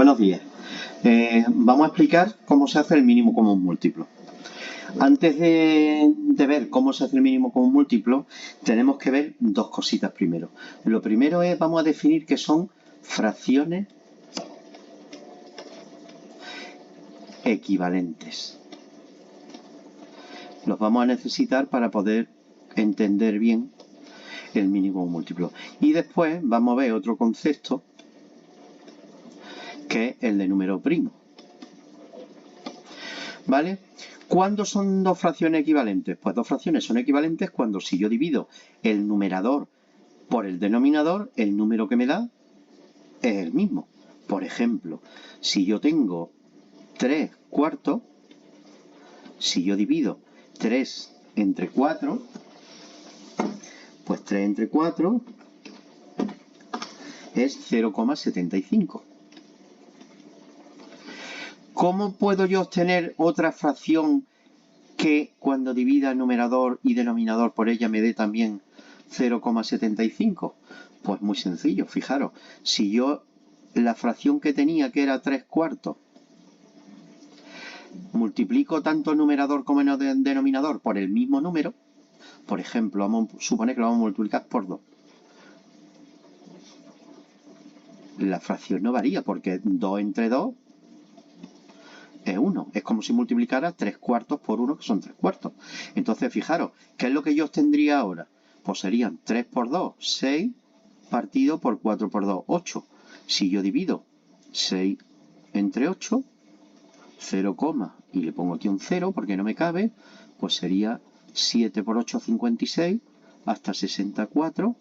Buenos días. Vamos a explicar cómo se hace el mínimo común múltiplo. Antes de ver cómo se hace el mínimo común múltiplo, tenemos que ver dos cositas primero. Lo primero es, vamos a definir qué son fracciones equivalentes. Los vamos a necesitar para poder entender bien el mínimo común múltiplo. Y después vamos a ver otro concepto que es el de número primo. ¿Vale? ¿Cuándo son dos fracciones equivalentes? Pues dos fracciones son equivalentes cuando si yo divido el numerador por el denominador, el número que me da es el mismo. Por ejemplo, si yo tengo 3 cuartos, si yo divido 3 entre 4, pues 3 entre 4 es 0,75. ¿Cómo puedo yo obtener otra fracción que cuando divida numerador y denominador por ella me dé también 0,75? Pues muy sencillo, fijaros, si yo la fracción que tenía que era 3 cuartos, multiplico tanto el numerador como el denominador por el mismo número, por ejemplo, vamos a suponer que lo vamos a multiplicar por 2. La fracción no varía porque 2 entre 2 es 1. Es como si multiplicara 3 cuartos por 1, que son 3 cuartos. Entonces, fijaros, ¿qué es lo que yo obtendría ahora? Pues serían 3 por 2, 6, partido por 4 por 2, 8. Si yo divido 6 entre 8, 0, y le pongo aquí un 0 porque no me cabe, pues sería 7 por 8, 56, hasta 64.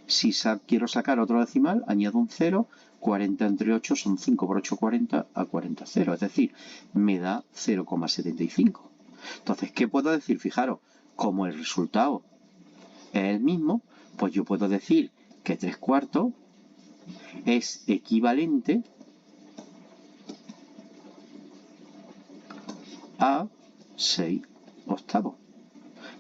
Si quiero sacar otro decimal, añado un 0, 40 entre 8 son 5 por 8, 40, a 40, 0. Es decir, me da 0,75. Entonces, ¿qué puedo decir? Fijaros, como el resultado es el mismo, pues yo puedo decir que 3 cuartos es equivalente a 6 octavos.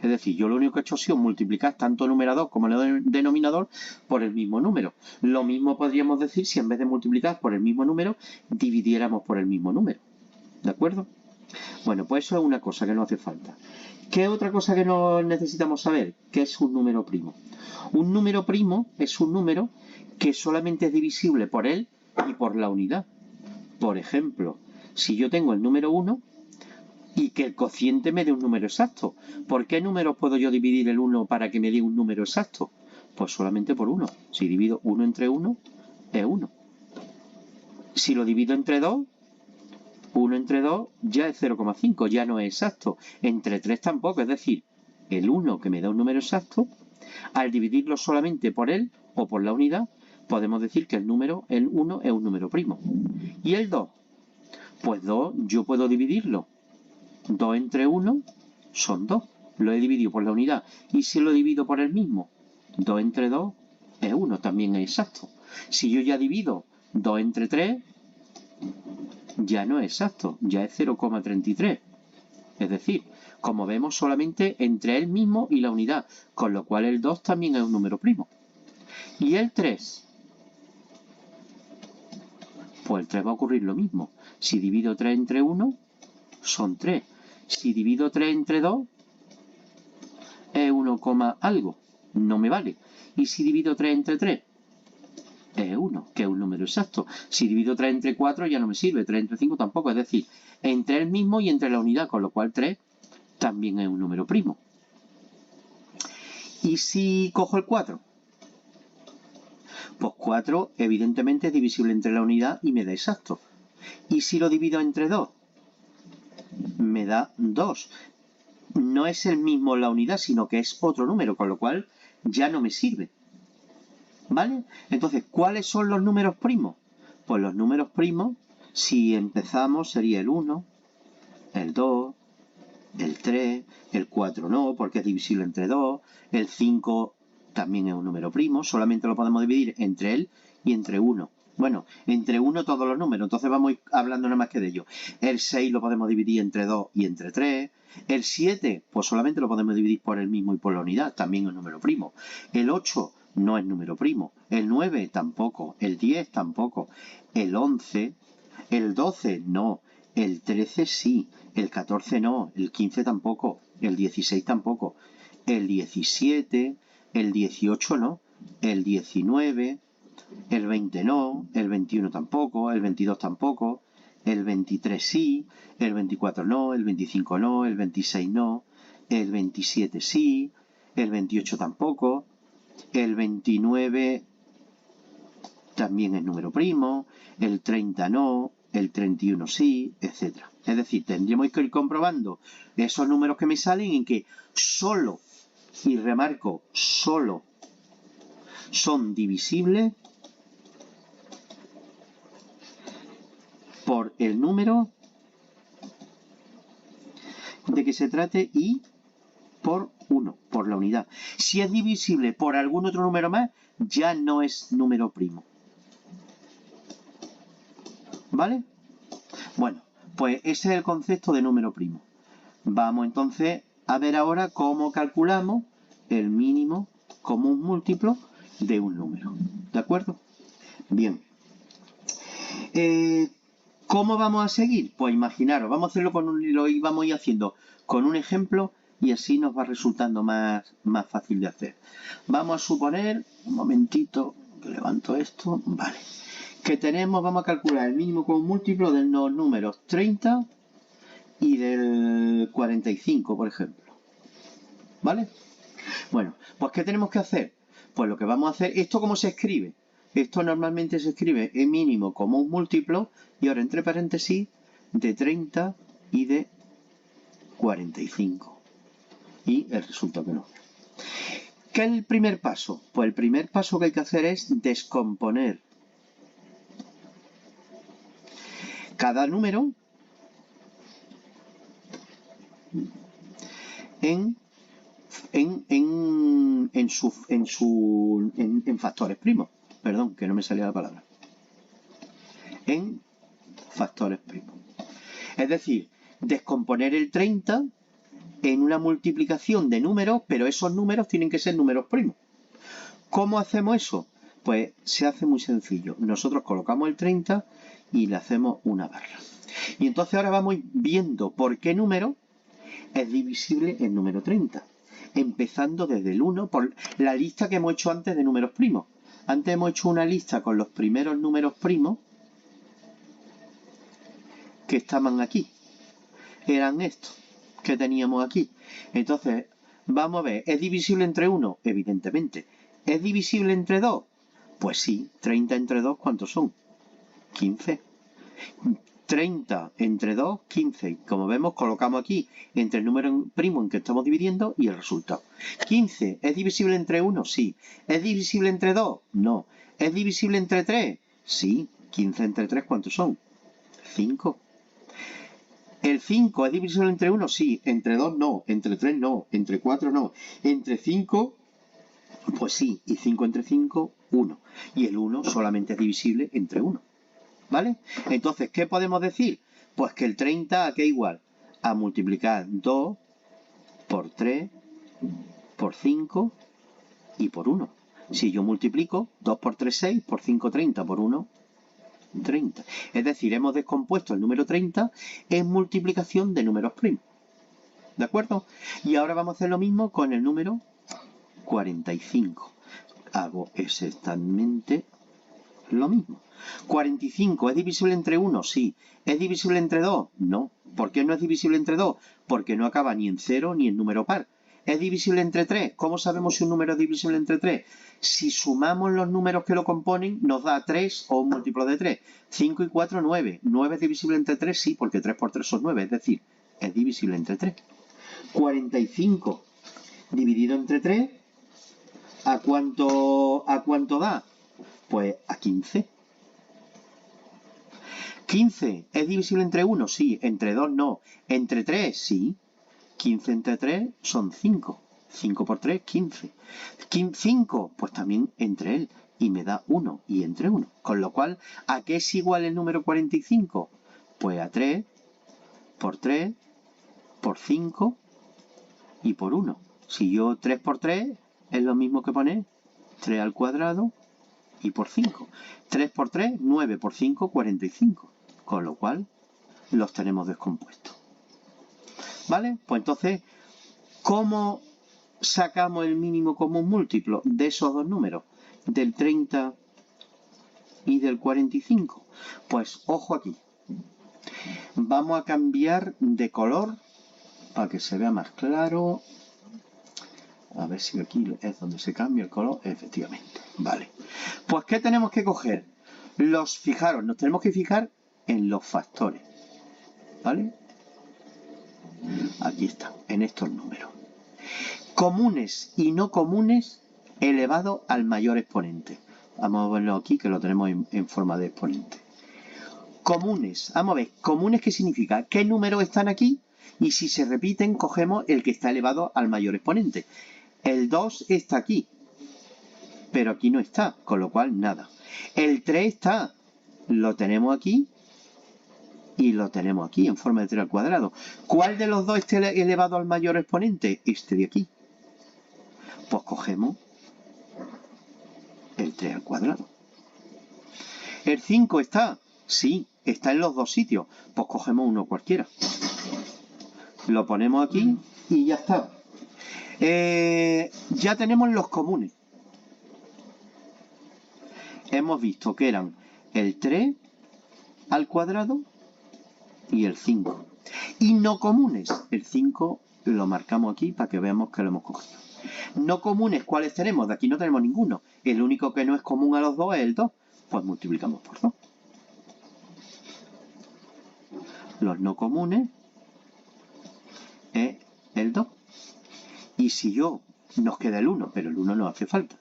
Es decir, yo lo único que he hecho ha sido multiplicar tanto el numerador como el denominador por el mismo número. Lo mismo podríamos decir si en vez de multiplicar por el mismo número, dividiéramos por el mismo número. ¿De acuerdo? Bueno, pues eso es una cosa que no hace falta. ¿Qué otra cosa que no necesitamos saber? ¿Qué es un número primo? Un número primo es un número que solamente es divisible por él y por la unidad. Por ejemplo, si yo tengo el número 1, y que el cociente me dé un número exacto. ¿Por qué números puedo yo dividir el 1 para que me dé un número exacto? Pues solamente por 1. Si divido 1 entre 1, es 1. Si lo divido entre 2, 1 entre 2 ya es 0,5, ya no es exacto. Entre 3 tampoco, es decir, el 1 que me da un número exacto, al dividirlo solamente por él o por la unidad, podemos decir que el 1 es un número primo. ¿Y el 2? Pues 2 yo puedo dividirlo. 2 entre 1 son 2. Lo he dividido por la unidad. Y si lo divido por el mismo, 2 entre 2 es 1. También es exacto. Si yo ya divido 2 entre 3, ya no es exacto. Ya es 0,33. Es decir, como vemos, solamente entre él mismo y la unidad. Con lo cual el 2 también es un número primo. ¿Y el 3? Pues el 3 va a ocurrir lo mismo. Si divido 3 entre 1, son 3. Si divido 3 entre 2, es 1, algo. No me vale. Y si divido 3 entre 3, es 1, que es un número exacto. Si divido 3 entre 4, ya no me sirve. 3 entre 5 tampoco. Es decir, entre el mismo y entre la unidad, con lo cual 3 también es un número primo. ¿Y si cojo el 4? Pues 4 evidentemente es divisible entre la unidad y me da exacto. ¿Y si lo divido entre 2? Me da 2. No es el mismo la unidad, sino que es otro número, con lo cual ya no me sirve. ¿Vale? Entonces, ¿cuáles son los números primos? Pues los números primos, si empezamos, sería el 1, el 2, el 3, el 4 no, porque es divisible entre 2, el 5 también es un número primo, solamente lo podemos dividir entre él y entre 1. Bueno, entre 1 todos los números, entonces vamos a ir hablando nada más que de ello. El 6 lo podemos dividir entre 2 y entre 3. El 7, pues solamente lo podemos dividir por el mismo y por la unidad, también es un número primo. El 8 no es número primo. El 9 tampoco. El 10 tampoco. El 11 El 12 no, el 13 sí, el 14 no, el 15 tampoco, el 16 tampoco, el 17, el 18 no, el 19, el 20 no, el 21 tampoco, el 22 tampoco, el 23 sí, el 24 no, el 25 no, el 26 no, el 27 sí, el 28 tampoco, el 29 también es número primo, el 30 no, el 31 sí, etc. Es decir, tendríamos que ir comprobando esos números que me salen en que solo, y remarco, solo son divisibles por el número de que se trate y por 1, por la unidad. Si es divisible por algún otro número más, ya no es número primo. ¿Vale? Bueno, pues ese es el concepto de número primo. Vamos entonces a ver ahora cómo calculamos el mínimo común múltiplo de un número. ¿De acuerdo? Bien. ¿Cómo vamos a seguir? Pues imaginaros, vamos a hacerlo lo vamos a ir haciendo con un ejemplo y así nos va resultando más fácil de hacer. Vamos a suponer, un momentito, que levanto esto, vale, que vamos a calcular el mínimo común múltiplo de los números 30 y del 45, por ejemplo. ¿Vale? Bueno, pues ¿qué tenemos que hacer? Pues lo que vamos a hacer, ¿esto cómo se escribe? Esto normalmente se escribe en mínimo común múltiplo y ahora entre paréntesis de 30 y de 45. Y el resultado que nos da. ¿Qué es el primer paso? Pues el primer paso que hay que hacer es descomponer cada número en factores primos. Perdón, que no me salía la palabra. En factores primos. Es decir, descomponer el 30 en una multiplicación de números, pero esos números tienen que ser números primos. ¿Cómo hacemos eso? Pues se hace muy sencillo. Nosotros colocamos el 30 y le hacemos una barra. Y entonces ahora vamos viendo por qué número es divisible el número 30. Empezando desde el 1 por la lista que hemos hecho antes de números primos. Antes hemos hecho una lista con los primeros números primos que estaban aquí. Eran estos que teníamos aquí. Entonces, vamos a ver, ¿es divisible entre 1? Evidentemente. ¿Es divisible entre 2? Pues sí, 30 entre 2, ¿cuántos son? 15. 30 entre 2, 15. Como vemos, colocamos aquí entre el número primo en que estamos dividiendo y el resultado. 15, ¿es divisible entre 1? Sí. ¿Es divisible entre 2? No. ¿Es divisible entre 3? Sí. 15 entre 3, ¿cuántos son? 5. ¿El 5 es divisible entre 1? Sí. ¿Entre 2? No. ¿Entre 3? No. ¿Entre 4? No. ¿Entre 5? Pues sí. Y 5 entre 5, 1. Y el 1 solamente es divisible entre 1. ¿Vale? Entonces, ¿qué podemos decir? Pues que el 30 ¿a qué igual? A multiplicar 2 por 3 por 5 y por 1. Si yo multiplico 2 por 3, 6, por 5, 30, por 1, 30. Es decir, hemos descompuesto el número 30 en multiplicación de números primos. ¿De acuerdo? Y ahora vamos a hacer lo mismo con el número 45. Hago exactamente lo mismo. 45, ¿es divisible entre 1? Sí. ¿Es divisible entre 2? No. ¿Por qué no es divisible entre 2? Porque no acaba ni en 0 ni en número par. ¿Es divisible entre 3? ¿Cómo sabemos si un número es divisible entre 3? Si sumamos los números que lo componen, nos da 3 o un múltiplo de 3. 5 y 4, 9. ¿9 es divisible entre 3? Sí, porque 3 por 3 son 9. Es decir, es divisible entre 3. 45 dividido entre 3, ¿a cuánto da? Pues a 15. 15, ¿es divisible entre 1? Sí. ¿Entre 2? No. ¿Entre 3? Sí. 15 entre 3 son 5. 5 por 3, 15. 5, pues también entre él. Y me da 1 y entre 1. Con lo cual, ¿a qué es igual el número 45? Pues a 3 por 3 por 5 y por 1. Si yo 3 por 3 es lo mismo que poner 3 al cuadrado y por 5. 3 por 3, 9 por 5, 45. con lo cual los tenemos descompuestos. ¿Vale? Pues entonces, ¿cómo sacamos el mínimo común múltiplo de esos dos números? Del 30 y del 45. Pues ojo aquí. Vamos a cambiar de color para que se vea más claro. A ver si aquí es donde se cambia el color. Efectivamente. Vale. Pues ¿qué tenemos que coger? Fijaros, nos tenemos que fijar en los factores. ¿Vale? Aquí está, en estos números. Comunes y no comunes elevado al mayor exponente. Vamos a verlo aquí que lo tenemos en forma de exponente. Comunes. Vamos a ver, comunes ¿qué significa? ¿Qué números están aquí? Y si se repiten, cogemos el que está elevado al mayor exponente. El 2 está aquí, pero aquí no está, con lo cual nada. El 3 está, lo tenemos aquí y lo tenemos aquí en forma de 3 al cuadrado. ¿Cuál de los dos está elevado al mayor exponente? Este de aquí. Pues cogemos el 3 al cuadrado. ¿El 5 está? Sí, está en los dos sitios. Pues cogemos uno cualquiera. Lo ponemos aquí y ya está. Ya tenemos los comunes. Hemos visto que eran el 3 al cuadrado y el 5. Y no comunes. El 5 lo marcamos aquí para que veamos que lo hemos cogido. No comunes, ¿cuáles tenemos? De aquí no tenemos ninguno. El único que no es común a los dos es el 2. Pues multiplicamos por 2. Los no comunes es el 2. Y si yo, nos queda el 1, pero el 1 no hace falta.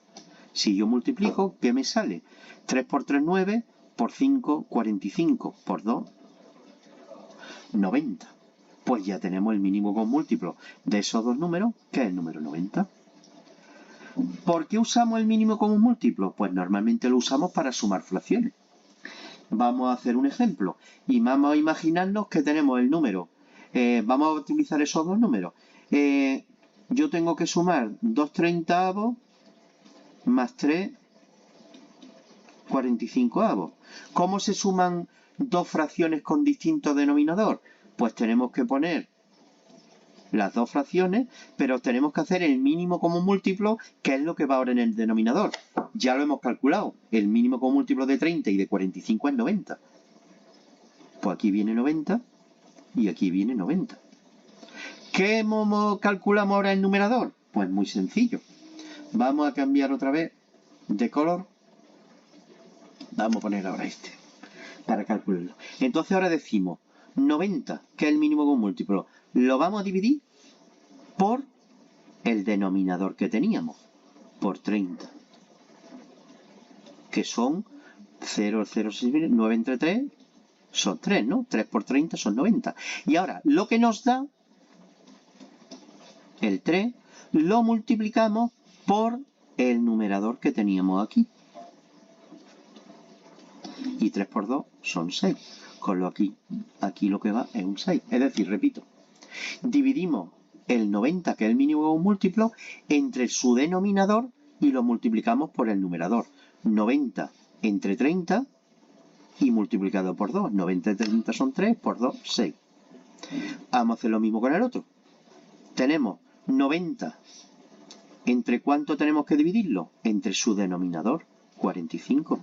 Si yo multiplico, ¿qué me sale? 3 por 3, 9, por 5, 45, por 2, 90. Pues ya tenemos el mínimo común múltiplo de esos dos números, que es el número 90. ¿Por qué usamos el mínimo común múltiplo? Pues normalmente lo usamos para sumar fracciones. Vamos a hacer un ejemplo y vamos a imaginarnos que tenemos el número. Vamos a utilizar esos dos números. Yo tengo que sumar 2/30 más 3 45. ¿Cómo se suman dos fracciones con distinto denominador? Pues tenemos que poner las dos fracciones, pero tenemos que hacer el mínimo común múltiplo, que es lo que va ahora en el denominador. Ya lo hemos calculado. El mínimo común múltiplo de 30 y de 45 es 90. Pues aquí viene 90 y aquí viene 90. ¿Qué calculamos ahora el numerador? Pues muy sencillo. Vamos a cambiar otra vez de color. Vamos a poner ahora este para calcularlo. Entonces ahora decimos 90, que es el mínimo común múltiplo. Lo vamos a dividir por el denominador que teníamos, por 30. Que son 0, 0, 6, 9 entre 3 son 3, ¿no? 3 por 30 son 90. Y ahora, lo que nos da el 3, lo multiplicamos por el numerador que teníamos aquí. Y 3 por 2 son 6. Con lo aquí lo que va es un 6. Es decir, repito, dividimos el 90, que es el mínimo múltiplo, entre su denominador y lo multiplicamos por el numerador. 90 entre 30 y multiplicado por 2. 90 entre 30 son 3, por 2, 6. Vamos a hacer lo mismo con el otro. Tenemos 90. ¿Entre cuánto tenemos que dividirlo? Entre su denominador, 45.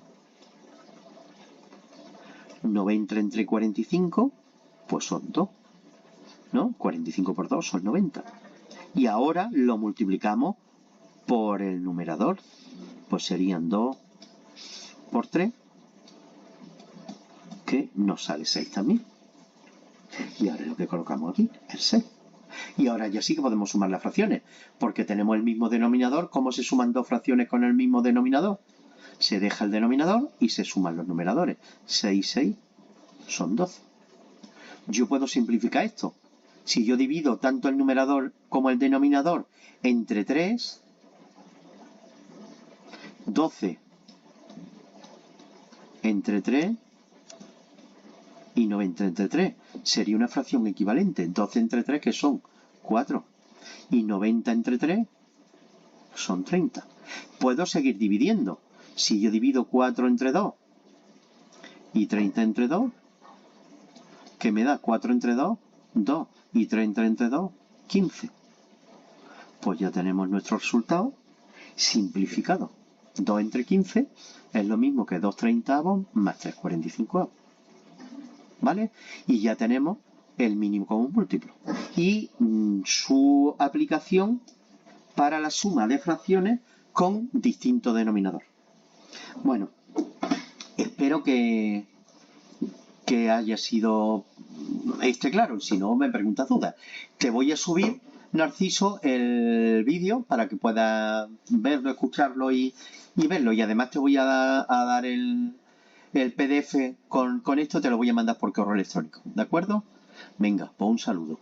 90 entre 45, pues son 2. ¿No? 45 por 2 son 90. Y ahora lo multiplicamos por el numerador. Pues serían 2 por 3, que nos sale 6 también. Y ahora lo que colocamos aquí es 6. Y ahora ya sí que podemos sumar las fracciones, porque tenemos el mismo denominador. ¿Cómo se suman dos fracciones con el mismo denominador? Se deja el denominador y se suman los numeradores. 6 y 6 son 12. Yo puedo simplificar esto. Si yo divido tanto el numerador como el denominador entre 3, 12 entre 3 y 90 entre 3. Sería una fracción equivalente. 12 entre 3, que son 4. Y 90 entre 3 son 30. Puedo seguir dividiendo. Si yo divido 4 entre 2 y 30 entre 2, que me da 4 entre 2, 2 y 3 entre 2, 15. Pues ya tenemos nuestro resultado simplificado. 2 entre 15 es lo mismo que 2 treintavos más 3 45avos. ¿Vale? Y ya tenemos el mínimo común múltiplo. Y su aplicación para la suma de fracciones con distinto denominador. Bueno, espero que haya sido claro. Si no, me preguntas dudas. Te voy a subir, Narciso, el vídeo para que puedas verlo, escucharlo y verlo. Y además te voy a dar el PDF con esto, te lo voy a mandar por correo electrónico. ¿De acuerdo? Venga, pues un saludo.